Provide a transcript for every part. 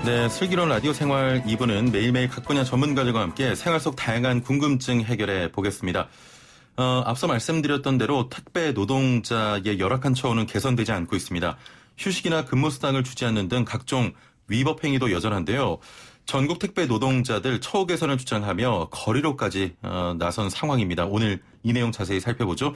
네, 슬기로운 라디오 생활 2부는 매일매일 각 분야 전문가들과 함께 생활 속 다양한 궁금증 해결해 보겠습니다. 앞서 말씀드렸던 대로 택배 노동자의 열악한 처우는 개선되지 않고 있습니다. 휴식이나 근무수당을 주지 않는 등 각종 위법 행위도 여전한데요. 전국 택배 노동자들 처우 개선을 주장하며 거리로까지 나선 상황입니다. 오늘 이 내용 자세히 살펴보죠.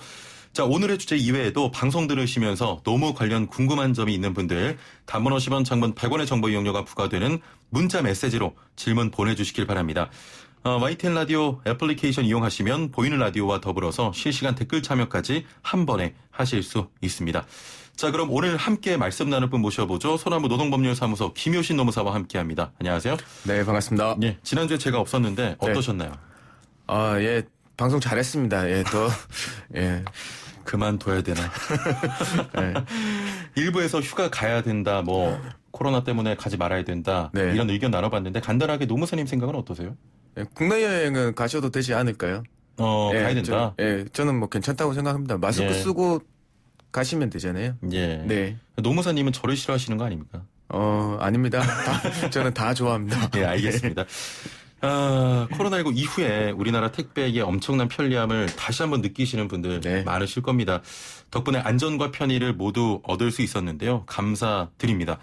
자, 오늘의 주제 이외에도 방송 들으시면서 노무 관련 궁금한 점이 있는 분들 단문 50원, 장문 100원의 정보 이용료가 부과되는 문자 메시지로 질문 보내주시길 바랍니다. YTN 라디오 애플리케이션 이용하시면 보이는 라디오와 더불어서 실시간 댓글 참여까지 한 번에 하실 수 있습니다. 자, 그럼 오늘 함께 말씀 나눌 분 모셔보죠. 소나무 노동법률사무소 김효신 노무사와 함께합니다. 안녕하세요. 네, 반갑습니다. 예, 지난주에 제가 없었는데 어떠셨나요? 네. 예, 방송 잘했습니다. 예, 예. 그만둬야 되나? 네. 일부에서 휴가 가야 된다, 코로나 때문에 가지 말아야 된다, 네. 이런 의견 나눠봤는데 간단하게 노무사님 생각은 어떠세요? 예, 국내 여행은 가셔도 되지 않을까요? 가야 된다? 저는 괜찮다고 생각합니다. 마스크 쓰고 가시면 되잖아요. 예. 네. 노무사님은 저를 싫어하시는 거 아닙니까? 아닙니다. 저는 다 좋아합니다. 예, 알겠습니다. 코로나19 이후에 우리나라 택배의 엄청난 편리함을 다시 한번 느끼시는 분들 많으실 겁니다. 덕분에 안전과 편의를 모두 얻을 수 있었는데요. 감사드립니다.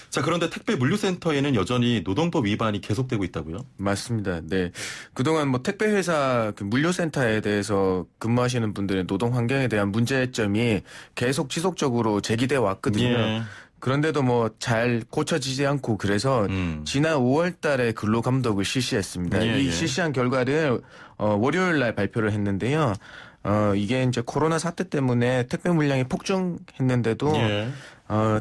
자, 그런데 택배 물류센터에는 여전히 노동법 위반이 계속되고 있다고요? 맞습니다. 네. 그동안 택배 회사 물류센터에 대해서 근무하시는 분들의 노동 환경에 대한 문제점이 계속 지속적으로 제기돼 왔거든요. 예. 그런데도 잘 고쳐지지 않고 그래서 지난 5월 달에 근로감독을 실시했습니다. 이 실시한 결과를 월요일 날 발표를 했는데요. 이게 이제 코로나 사태 때문에 택배 물량이 폭증했는데도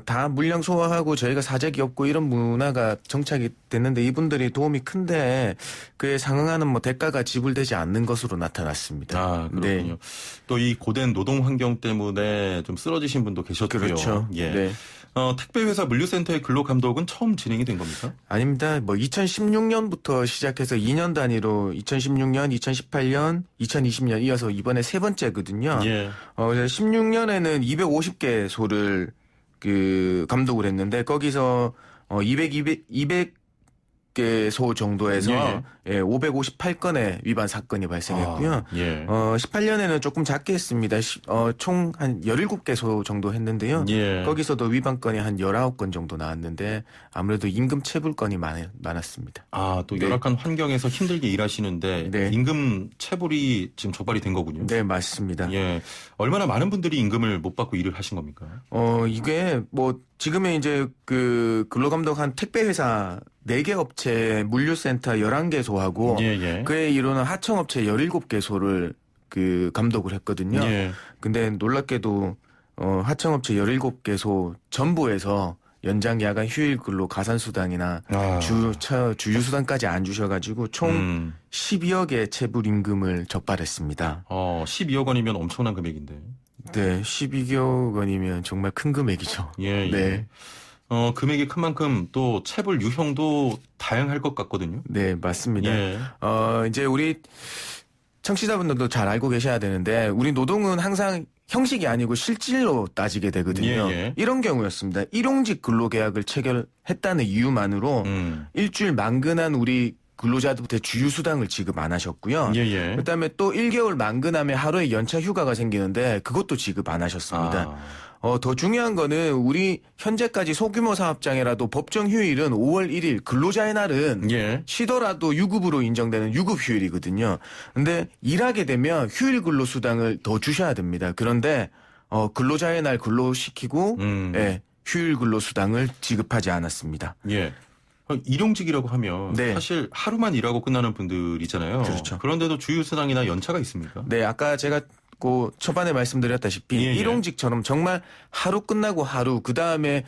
다 물량 소화하고 저희가 사재기 없고 이런 문화가 정착이 됐는데 이분들이 도움이 큰데 그에 상응하는 대가가 지불되지 않는 것으로 나타났습니다. 아, 그렇군요. 네. 또 이 고된 노동 환경 때문에 좀 쓰러지신 분도 계셨고요. 그렇죠. 예. 네. 택배회사 물류센터의 근로감독은 처음 진행이 된 겁니까? 아닙니다. 2016년부터 시작해서 2년 단위로 2016년, 2018년, 2020년 이어서 이번에 세 번째거든요. 예. 16년에는 250개소를 감독을 했는데 거기서 200개소 정도에서 558건의 위반 사건이 발생했고요. 18년에는 조금 작게 했습니다. 총 한 17개소 정도 했는데요. 거기서도 위반건이 한 19건 정도 나왔는데 아무래도 임금 체불건이 많았습니다. 아, 또 열악한 환경에서 힘들게 일하시는데 임금 체불이 지금 적발이 된 거군요. 네, 맞습니다. 예. 얼마나 많은 분들이 임금을 못 받고 일을 하신 겁니까? 이게 지금의 이제 근로감독 한 택배회사 4개 업체 물류센터 11개소하고 그에 이르는 하청업체 17개소를 감독을 했거든요. 근데 놀랍게도 하청업체 17개소 전부에서 연장 야간 휴일 근로 가산수당이나 주휴수당까지 안 주셔가지고 총 12억의 체불임금을 적발했습니다. 12억 원이면 엄청난 금액인데. 네, 12억 원이면 정말 큰 금액이죠. 네. 금액이 큰 만큼 또 체불 유형도 다양할 것 같거든요. 네, 맞습니다. 이제 우리 청취자분들도 잘 알고 계셔야 되는데 우리 노동은 항상 형식이 아니고 실질로 따지게 되거든요. 이런 경우였습니다. 일용직 근로계약을 체결했다는 이유만으로 일주일 만근한 우리 근로자들부터 주휴수당을 지급 안 하셨고요. 그다음에 또 1개월 만근하면 하루에 연차 휴가가 생기는데 그것도 지급 안 하셨습니다. 더 중요한 거는 우리 현재까지 소규모 사업장이라도 법정 휴일은 5월 1일 근로자의 날은 쉬더라도 유급으로 인정되는 유급휴일이거든요. 근데 일하게 되면 휴일 근로수당을 더 주셔야 됩니다. 그런데 근로자의 날 근로시키고 휴일 근로수당을 지급하지 않았습니다. 일용직이라고 하면 사실 하루만 일하고 끝나는 분들이잖아요. 그렇죠. 그런데도 주휴수당이나 연차가 있습니까? 네, 아까 제가 초반에 말씀드렸다시피 일용직처럼 정말 하루 끝나고 하루 그다음에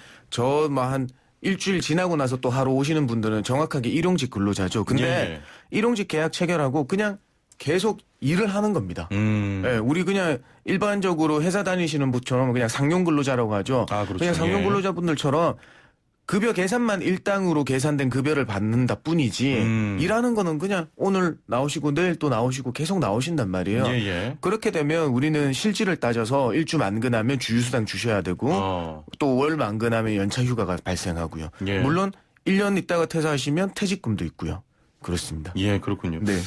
한 일주일 지나고 나서 또 하루 오시는 분들은 정확하게 일용직 근로자죠. 근데 일용직 계약 체결하고 그냥 계속 일을 하는 겁니다. 우리 그냥 일반적으로 회사 다니시는 분처럼 그냥 상용 근로자라고 하죠. 그렇죠. 그냥 상용 근로자분들처럼 급여 계산만 일당으로 계산된 급여를 받는다 뿐이지 일하는 거는 그냥 오늘 나오시고 내일 또 나오시고 계속 나오신단 말이에요. 그렇게 되면 우리는 실질을 따져서 일주 만근하면 주휴수당 주셔야 되고 또 월 만근하면 연차 휴가가 발생하고요. 물론 1년 있다가 퇴사하시면 퇴직금도 있고요. 그렇습니다. 예, 그렇군요. 네.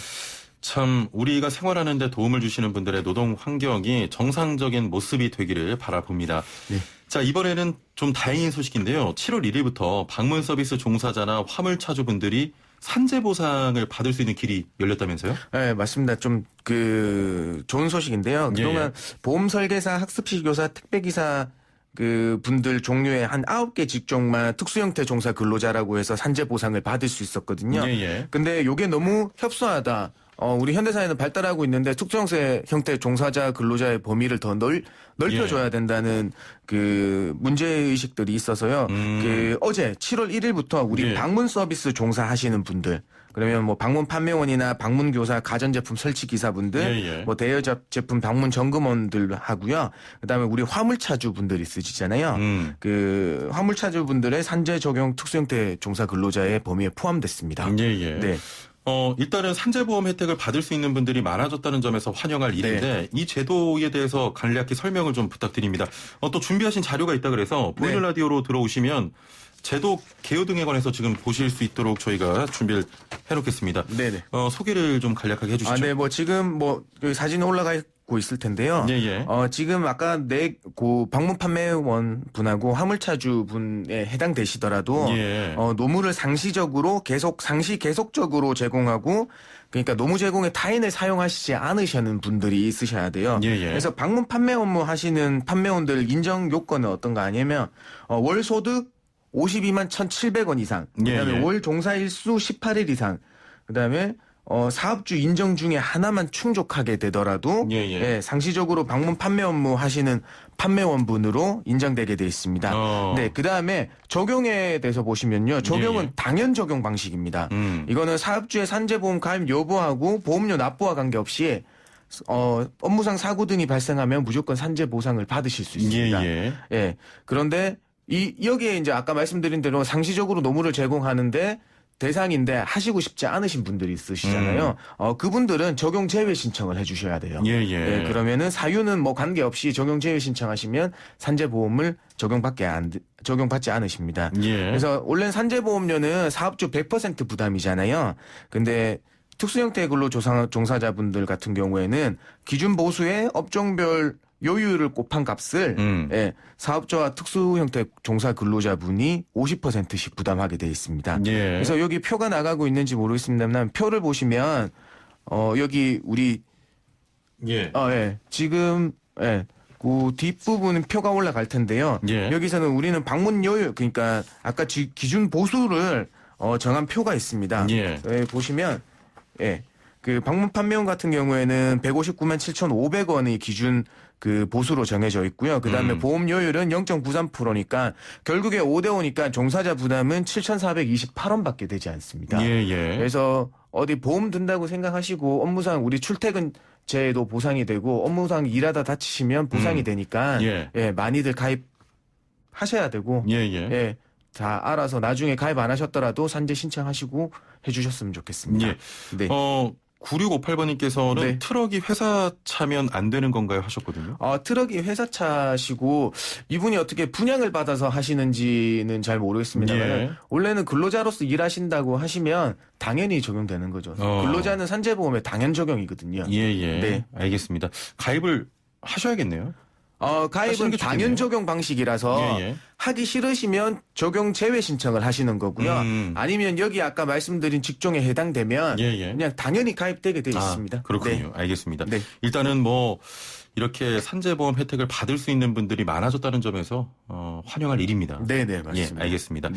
참 우리가 생활하는 데 도움을 주시는 분들의 노동 환경이 정상적인 모습이 되기를 바라봅니다. 네. 자, 이번에는 좀 다행인 소식인데요. 7월 1일부터 방문 서비스 종사자나 화물차주분들이 산재 보상을 받을 수 있는 길이 열렸다면서요? 네, 맞습니다. 좀 좋은 소식인데요. 그동안 보험 설계사, 학습시 교사, 택배기사 분들 종류의 한 9개 직종만 특수 형태 종사 근로자라고 해서 산재 보상을 받을 수 있었거든요. 근데 요게 너무 협소하다. 우리 현대사회는 발달하고 있는데 특수형태 종사자 근로자의 범위를 더 넓혀줘야 된다는 문제의식들이 있어서요. 어제 7월 1일부터 우리 방문 서비스 종사하시는 분들, 그러면 뭐 방문 판매원이나 방문 교사, 가전제품 설치 기사분들, 뭐 대여제품 방문 점검원들 하고요. 그다음에 우리 화물차주 분들 있으시잖아요. 화물차주 분들의 산재 적용 특수형태 종사 근로자의 범위에 포함됐습니다. 네. 일단은 산재보험 혜택을 받을 수 있는 분들이 많아졌다는 점에서 환영할 일인데 이 제도에 대해서 간략히 설명을 좀 부탁드립니다. 또 준비하신 자료가 있다 그래서 보이는 라디오로 들어오시면 제도 개요 등에 관해서 지금 보실 수 있도록 저희가 준비를 해놓겠습니다. 네네. 소개를 좀 간략하게 해주시죠. 네, 지금 사진 올라가 있고 있을 텐데요. 지금 아까 방문 판매원 분하고 화물차주 분에 해당되시더라도 노무를 상시적으로 계속적으로 제공하고, 그러니까 노무 제공의 타인을 사용하시지 않으시는 분들이 있으셔야 돼요. 그래서 방문 판매 업무 하시는 판매원들 인정 요건은 어떤가 하냐면 월 소득 52만 1,700원 이상, 그다음에 월 종사 일수 18일 이상, 그다음에 사업주 인정 중에 하나만 충족하게 되더라도 상시적으로 방문 판매 업무 하시는 판매원분으로 인정되게 돼 있습니다. 네, 그다음에 적용에 대해서 보시면요. 적용은 당연 적용 방식입니다. 이거는 사업주의 산재보험 가입 여부하고 보험료 납부와 관계없이 업무상 사고 등이 발생하면 무조건 산재 보상을 받으실 수 있습니다. 그런데 여기에 이제 아까 말씀드린 대로 상시적으로 노무를 제공하는데 대상인데 하시고 싶지 않으신 분들이 있으시잖아요. 그분들은 적용 제외 신청을 해주셔야 돼요. 그러면은 사유는 관계없이 적용 제외 신청하시면 산재보험을 적용받지 않으십니다. 그래서 원래 산재보험료는 사업주 100% 부담이잖아요. 근데 특수형태 근로 종사자분들 같은 경우에는 기준 보수의 업종별 요율을 곱한 값을 사업자와 특수형태 종사 근로자분이 50%씩 부담하게 돼 있습니다. 그래서 여기 표가 나가고 있는지 모르겠습니다만 표를 보시면 여기 우리 지금 그 뒷부분은 표가 올라갈 텐데요. 여기서는 우리는 방문 요율, 그러니까 아까 기준 보수를 정한 표가 있습니다. 보시면 그 방문 판매원 같은 경우에는 159만 7,500원이 기준 보수로 정해져 있고요. 그다음에 보험료율은 0.93%니까 결국에 5대5니까 종사자 부담은 7,428원밖에 되지 않습니다. 그래서 어디 보험 든다고 생각하시고 업무상 우리 출퇴근제도 보상이 되고 업무상 일하다 다치시면 보상이 되니까 많이들 가입하셔야 되고 다 알아서 나중에 가입 안 하셨더라도 산재 신청하시고 해주셨으면 좋겠습니다. 9658번님께서는 트럭이 회사 차면 안 되는 건가요? 하셨거든요. 트럭이 회사 차시고 이분이 어떻게 분양을 받아서 하시는지는 잘 모르겠습니다만 원래는 근로자로서 일하신다고 하시면 당연히 적용되는 거죠. 근로자는 산재보험에 당연 적용이거든요. 네, 알겠습니다. 가입을 하셔야겠네요. 가입은 당연 적용 방식이라서 하기 싫으시면 적용 제외 신청을 하시는 거고요. 아니면 여기 아까 말씀드린 직종에 해당되면 그냥 당연히 가입되게 되어 있습니다. 그렇군요. 알겠습니다. 일단은 이렇게 산재보험 혜택을 받을 수 있는 분들이 많아졌다는 점에서 환영할 일입니다. 네네, 맞습니다. 알겠습니다.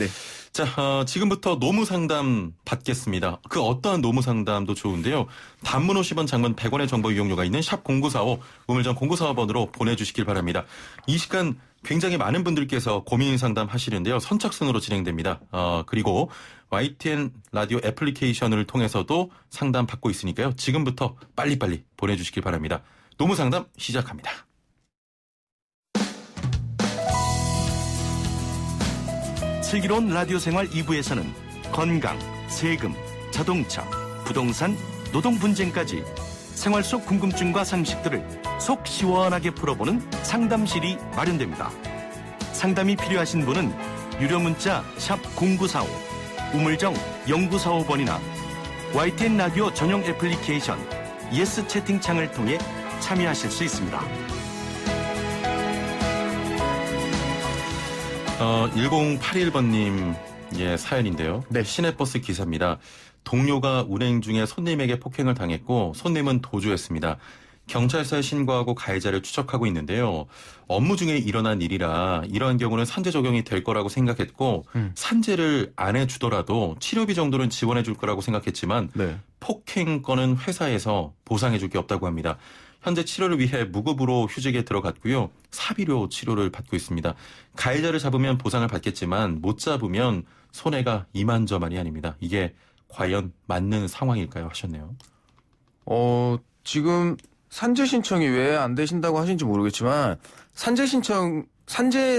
자, 지금부터 노무상담 받겠습니다. 그 어떠한 노무상담도 좋은데요. 단문 50원, 장문 100원의 정보 이용료가 있는 샵 0945, 우물정 0945번으로 보내주시길 바랍니다. 이 시간 굉장히 많은 분들께서 고민 상담 하시는데요. 선착순으로 진행됩니다. 그리고 YTN 라디오 애플리케이션을 통해서도 상담 받고 있으니까요. 지금부터 빨리빨리 보내주시길 바랍니다. 노무상담 시작합니다. 슬기로운 라디오 생활 2부에서는 건강, 세금, 자동차, 부동산, 노동 분쟁까지 생활 속 궁금증과 상식들을 속 시원하게 풀어보는 상담실이 마련됩니다. 상담이 필요하신 분은 유료 문자 샵 0945 우물정 0945번이나 YTN 라디오 전용 애플리케이션 예스 채팅창을 통해 참여하실 수 있습니다. 1081번님 예, 사연인데요. 네. 시내버스 기사입니다. 동료가 운행 중에 손님에게 폭행을 당했고 손님은 도주했습니다. 경찰서에 신고하고 가해자를 추적하고 있는데요. 업무 중에 일어난 일이라 이러한 경우는 산재 적용이 될 거라고 생각했고 산재를 안 해주더라도 치료비 정도는 지원해 줄 거라고 생각했지만 네. 폭행 건은 회사에서 보상해 줄 게 없다고 합니다. 현재 치료를 위해 무급으로 휴직에 들어갔고요. 사비료 치료를 받고 있습니다. 가해자를 잡으면 보상을 받겠지만 못 잡으면 손해가 이만저만이 아닙니다. 이게 과연 맞는 상황일까요? 하셨네요. 지금 산재 신청이 왜 안 되신다고 하신지 모르겠지만 산재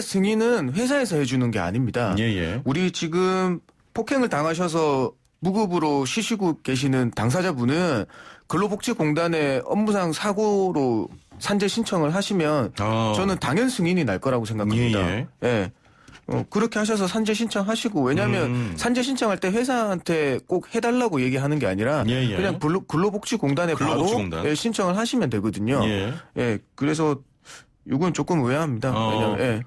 승인은 회사에서 해주는 게 아닙니다. 예. 우리 지금 폭행을 당하셔서 무급으로 쉬시고 계시는 당사자분은 근로복지공단에 업무상 사고로 산재 신청을 하시면 저는 당연 승인이 날 거라고 생각합니다. 예. 그렇게 하셔서 산재 신청하시고 왜냐하면 산재 신청할 때 회사한테 꼭 해달라고 얘기하는 게 아니라 그냥 근로복지공단에 바로 신청을 하시면 되거든요. 예. 그래서 이건 조금 의아합니다. 왜냐하면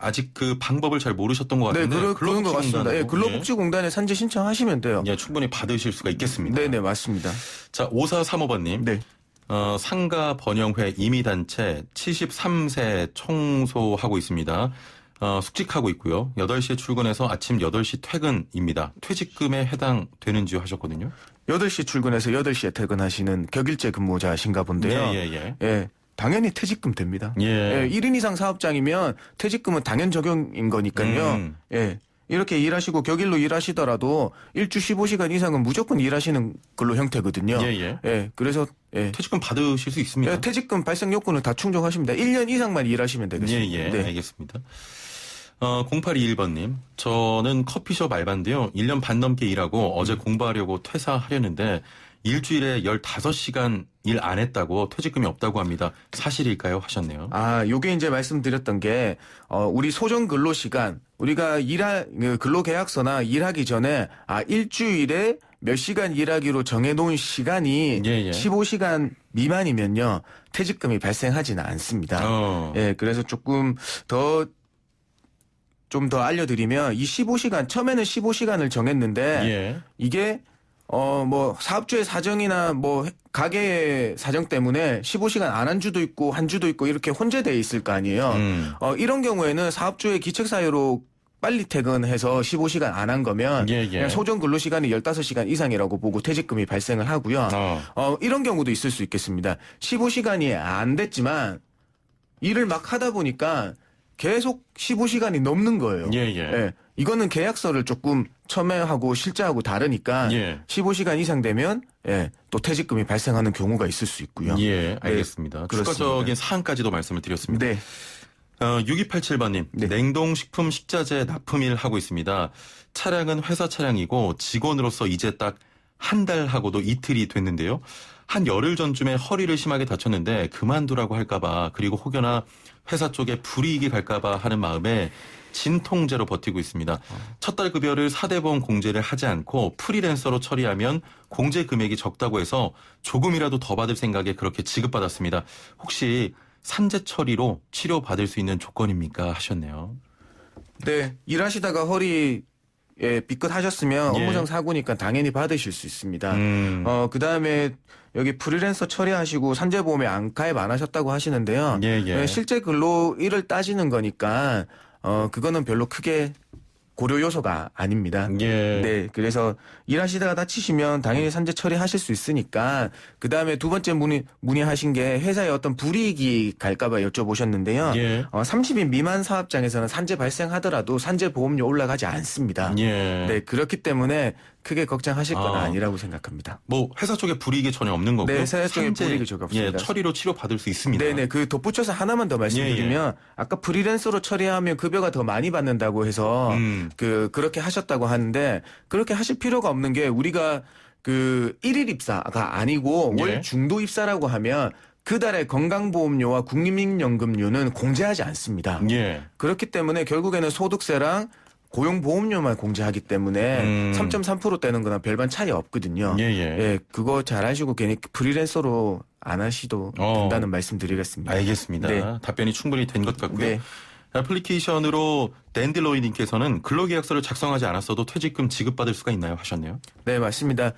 아직 그 방법을 잘 모르셨던 것 같은데. 네, 그런 것 같습니다. 예, 근로복지공단에 산재 신청하시면 돼요. 예, 충분히 받으실 수가 있겠습니다. 네네, 맞습니다. 자, 5435번님. 네. 상가 번영회 임의단체 73세 청소하고 있습니다. 숙직하고 있고요. 8시에 출근해서 아침 8시 퇴근입니다. 퇴직금에 해당되는지요 하셨거든요. 8시 출근해서 8시에 퇴근하시는 격일제 근무자신가 본데요. 예. 당연히 퇴직금 됩니다. 예. 1인 이상 사업장이면 퇴직금은 당연 적용인 거니까요. 예. 이렇게 일하시고 격일로 일하시더라도 일주 15시간 이상은 무조건 일하시는 근로 형태거든요. 예. 그래서 퇴직금 받으실 수 있습니다. 예, 퇴직금 발생 요건을 다 충족하십니다. 1년 이상만 일하시면 되겠습니다. 네. 알겠습니다. 0821번님, 저는 커피숍 알바인데요. 1년 반 넘게 일하고 어제 공부하려고 퇴사하려는데 일주일에 15시간 일 안 했다고 퇴직금이 없다고 합니다. 사실일까요? 하셨네요. 요게 이제 말씀드렸던 게, 우리 소정 근로 시간, 우리가 근로계약서나 일하기 전에, 일주일에 몇 시간 일하기로 정해놓은 시간이 15시간 미만이면요, 퇴직금이 발생하지는 않습니다. 예, 그래서 좀 더 알려드리면, 이 15시간, 처음에는 15시간을 정했는데, 이게, 사업주의 사정이나 가게의 사정 때문에 15시간 안 한 주도 있고 한 주도 있고 이렇게 혼재되어 있을 거 아니에요. 이런 경우에는 사업주의 기책사유로 빨리 퇴근해서 15시간 안 한 거면 그냥 소정 근로시간이 15시간 이상이라고 보고 퇴직금이 발생을 하고요. 이런 경우도 있을 수 있겠습니다. 15시간이 안 됐지만 일을 막 하다 보니까 계속 15시간이 넘는 거예요. 예. 이거는 계약서를 조금 첨예하고 실제하고 다르니까 15시간 이상 되면 또 퇴직금이 발생하는 경우가 있을 수 있고요. 알겠습니다. 추가적인 사항까지도 말씀을 드렸습니다. 네. 6287번님, 냉동식품 식자재 납품일 하고 있습니다. 차량은 회사 차량이고 직원으로서 이제 딱 한 달 하고도 이틀이 됐는데요. 한 열흘 전쯤에 허리를 심하게 다쳤는데 그만두라고 할까봐 그리고 혹여나 회사 쪽에 불이익이 갈까봐 하는 마음에 진통제로 버티고 있습니다. 첫 달 급여를 4대보험 공제를 하지 않고 프리랜서로 처리하면 공제 금액이 적다고 해서 조금이라도 더 받을 생각에 그렇게 지급받았습니다. 혹시 산재 처리로 치료받을 수 있는 조건입니까? 하셨네요. 네. 일하시다가 허리 삐끗하셨으면 업무상 사고니까 당연히 받으실 수 있습니다. 그다음에 여기 프리랜서 처리하시고 산재보험에 가입 안 하셨다고 하시는데요. 실제 근로 일을 따지는 거니까 그거는 별로 크게 고려 요소가 아닙니다. 네, 그래서 일하시다가 다치시면 당연히 산재 처리하실 수 있으니까 그다음에 두 번째 문의하신 게 회사에 어떤 불이익이 갈까 봐 여쭤보셨는데요. 30인 미만 사업장에서는 산재 발생하더라도 산재 보험료 올라가지 않습니다. 네, 그렇기 때문에 크게 걱정하실 건 아니라고 생각합니다. 회사 쪽에 불이익이 전혀 없는 거고요. 네, 회사 쪽에 불이익이 전혀 없습니다. 처리로 치료받을 수 있습니다. 네네, 그 덧붙여서 하나만 더 말씀드리면 아까 프리랜서로 처리하면 급여가 더 많이 받는다고 해서 그렇게 하셨다고 하는데 그렇게 하실 필요가 없는 게 우리가 그 1일 입사가 아니고 월 중도 입사라고 하면 그 달에 건강보험료와 국민연금료는 공제하지 않습니다. 그렇기 때문에 결국에는 소득세랑 고용보험료만 공제하기 때문에 3.3%떼는 거나 별반 차이 없거든요. 예, 그거 잘 아시고 괜히 프리랜서로 안 하시도 된다는 말씀 드리겠습니다. 알겠습니다. 네. 답변이 충분히 된 것 같고요. 네. 애플리케이션으로 댄딜로이님께서는 근로계약서를 작성하지 않았어도 퇴직금 지급받을 수가 있나요? 하셨네요. 네, 맞습니다.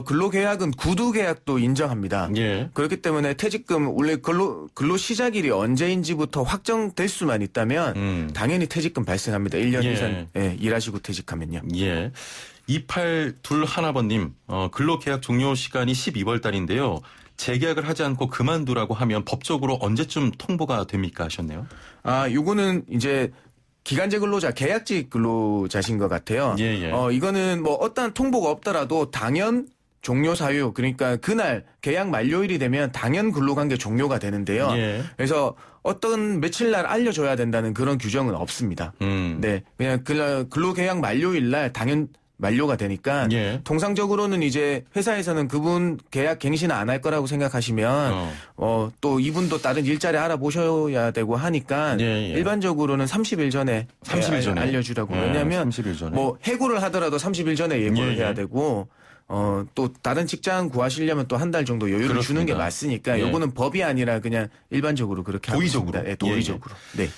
근로계약은 구두계약도 인정합니다. 예. 그렇기 때문에 퇴직금 원래 근로 시작일이 언제인지부터 확정될 수만 있다면 당연히 퇴직금 발생합니다. 1년 이상 일하시고 퇴직하면요. 예. 2821번님, 근로계약 종료 시간이 12월 달인데요. 재계약을 하지 않고 그만두라고 하면 법적으로 언제쯤 통보가 됩니까? 하셨네요. 요거는 이제 기간제 근로자, 계약직 근로자신 것 같아요. 이거는 뭐 어떠한 통보가 없더라도 당연 종료 사유, 그러니까 그날 계약 만료일이 되면 당연 근로관계 종료가 되는데요. 그래서 어떤 며칠 날 알려줘야 된다는 그런 규정은 없습니다. 네, 그냥 근로계약 만료일 날 당연 만료가 되니까 통상적으로는 이제 회사에서는 그분 계약 갱신 안 할 거라고 생각하시면 또 이분도 다른 일자리 알아보셔야 되고 하니까 일반적으로는 30일 전에 알려주라고. 왜냐하면 30일 전에. 뭐 해고를 하더라도 30일 전에 예고를 해야 되고 또 다른 직장 구하시려면 또 한 달 정도 여유를 그렇습니다. 주는 게 맞으니까 요거는 법이 아니라 그냥 일반적으로 그렇게 도의적으로. 하고 있습니다. 도의적으로. 네.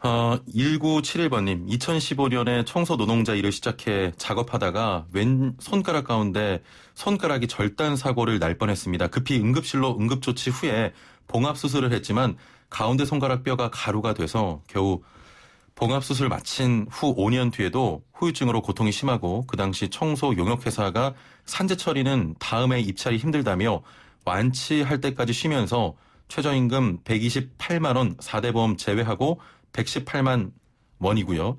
1971번님, 2015년에 청소 노동자 일을 시작해 작업하다가 왼 손가락 가운데 손가락이 절단 사고를 날 뻔했습니다. 급히 응급실로 응급조치 후에 봉합수술을 했지만 가운데 손가락 뼈가 가루가 돼서 겨우 봉합수술 마친 후 5년 뒤에도 후유증으로 고통이 심하고 그 당시 청소 용역회사가 산재 처리는 다음에 입찰이 힘들다며 완치할 때까지 쉬면서 최저임금 128만 원 4대 보험 제외하고 118만 원이고요.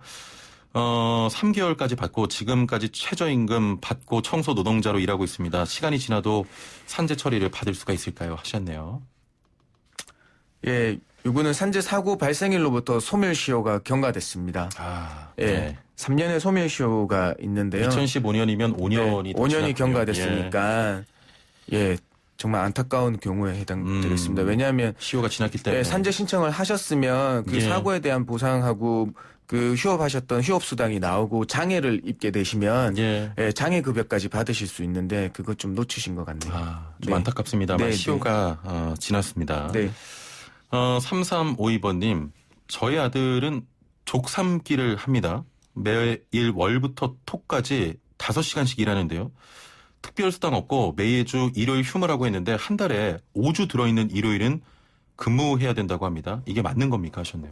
3개월까지 받고 지금까지 최저임금 받고 청소 노동자로 일하고 있습니다. 시간이 지나도 산재 처리를 받을 수가 있을까요? 하셨네요. 예, 요거는 산재 사고 발생일로부터 소멸시효가 경과됐습니다. 네. 3년의 소멸시효가 있는데요. 2015년이면 5년이 5년이 경과됐으니까 정말 안타까운 경우에 해당되겠습니다. 왜냐하면 시효가 지났기 때문에 산재 신청을 하셨으면 그 사고에 대한 보상하고 그 휴업하셨던 휴업수당이 나오고 장애를 입게 되시면 장애 급여까지 받으실 수 있는데 그거 좀 놓치신 것 같네요. 좀 안타깝습니다만 시효가 지났습니다. 3352번님, 저희 아들은 족삼기를 합니다. 매일 월부터 톡까지 5시간씩 일하는데요. 특별수당 없고 매주 일요일 휴무라고 했는데 한 달에 5주 들어있는 일요일은 근무해야 된다고 합니다. 이게 맞는 겁니까? 하셨네요.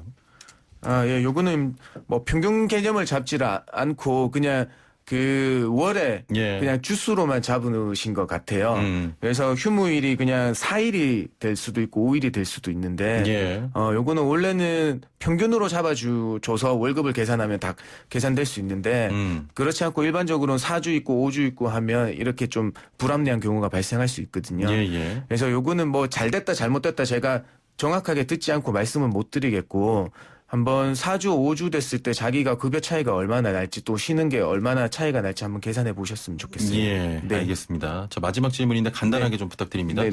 요거는 뭐 평균 개념을 잡지 않고 그냥 그 월에 그냥 주수로만 잡으신 것 같아요. 그래서 휴무일이 그냥 4일이 될 수도 있고 5일이 될 수도 있는데 요거는 원래는 평균으로 잡아줘서 월급을 계산하면 다 계산될 수 있는데 그렇지 않고 일반적으로는 4주 있고 5주 있고 하면 이렇게 좀 불합리한 경우가 발생할 수 있거든요. 그래서 요거는 뭐 잘됐다 잘못됐다 제가 정확하게 듣지 않고 말씀은 못 드리겠고 한번 4주, 5주 됐을 때 자기가 급여 차이가 얼마나 날지 또 쉬는 게 얼마나 차이가 날지 한번 계산해 보셨으면 좋겠어요. 알겠습니다. 저 마지막 질문인데 간단하게 좀 부탁드립니다.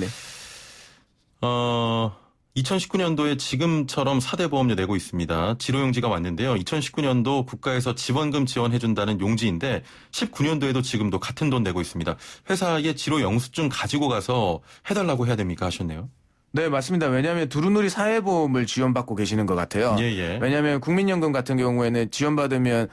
2019년도에 지금처럼 4대 보험료 내고 있습니다. 지로용지가 왔는데요. 2019년도 국가에서 지원금 지원해준다는 용지인데 19년도에도 지금도 같은 돈 내고 있습니다. 회사에 지로 영수증 가지고 가서 해달라고 해야 됩니까? 하셨네요. 네, 맞습니다. 왜냐하면 두루누리 사회보험을 지원받고 계시는 것 같아요. 왜냐하면 국민연금 같은 경우에는 지원받으면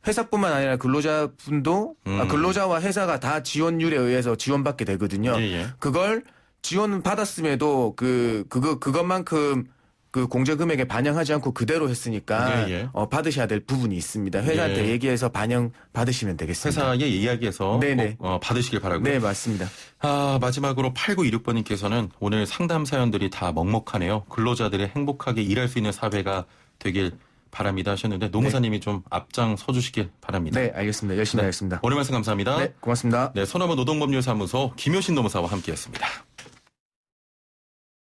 회사뿐만 아니라 근로자분도 근로자와 회사가 다 지원율에 의해서 지원받게 되거든요. 그걸 지원 받았음에도 그것만큼 그 공제 금액에 반영하지 않고 그대로 했으니까 받으셔야 될 부분이 있습니다. 회사한테 얘기해서 반영 받으시면 되겠습니다. 회사에 이야기해서 꼭 받으시길 바라고요. 네, 맞습니다. 마지막으로 8926번님께서는 오늘 상담 사연들이 다 먹먹하네요. 근로자들이 행복하게 일할 수 있는 사회가 되길 바랍니다 하셨는데 노무사님이 좀 앞장서 주시길 바랍니다. 네, 알겠습니다. 열심히 하겠습니다. 오늘 말씀 감사합니다. 네, 고맙습니다. 네, 소나무 노동법률사무소 김효신 노무사와 함께했습니다.